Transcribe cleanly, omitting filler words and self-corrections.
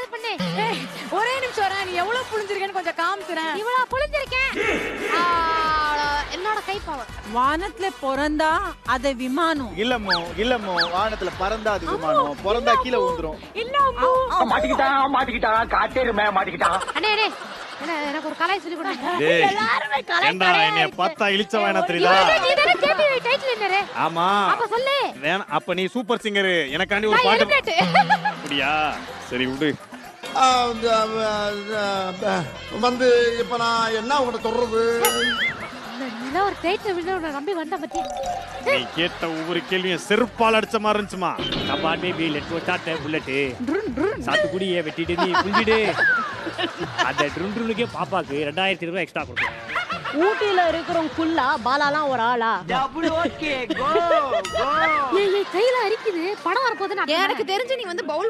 ஏதாவது பண்ணு. ஒரே நிமிஷம் வரேன். நீ எவ்வளவு புளிஞ்சிருக்கேன்னு கொஞ்சம் காமிச்சுறேன். இவ்வளவு புளிஞ்சிருக்கேன். என்னோட கை பவர். வானத்துல பிறந்தா அது விமானம். இல்லமோ வானத்துல பறந்தா அது விமானம், பிறந்தா கீழே ஊந்துரும். இல்ல அம்மு. மாட்டிக்கிட்டான் காட்டேருமே மாட்டிக்கிட்டான். அண்ணே எனக்கு ஒரு கலை சொல்லி கொடுங்க. டேய் எல்லாருமே கலை ஏண்டா என்னைய பத்தா இழிச்ச வேணா தெரியுதா? நீ தான ஜேபி டைட்டில் என்னரு? ஆமா அப்ப சொல்லு. வேணா, அப்ப நீ சூப்பர் சிங்கர், எனக்காண்டி ஒரு நான் பாட்டு. எலிமினேட். அப்படியா? சரி விடு. வந்து இப்ப நான் என்ன உங்கள்ட்ட சொல்றது? நான் ஒரு டைட்டில் வின்னர் நம்பி வந்த பத்தி. நீ கேட்ட ஒவ்வொரு கேள்வியும் செருப்பால் அடிச்ச மாதிரி இருந்துச்சுமா. கபான் baby let go start bullet. சாத்துக்குடியை வெட்டிட்டு நீ புள்ளிடு. அந்த ட்ருன்ட்ருனுக்கே பாப்பாக்கு 2000 ரூபாய் எக்ஸ்ட்ரா கொடுப்பேன். ஊட்டில இருக்கிறவங்க ஃபுல்லா பாலாலாம் ஒரு ஆளா? ஏய் கையில அரிக்குது. படம் வரப்போகுது. எனக்கு தெரிஞ்சு நீ வந்து பவுல்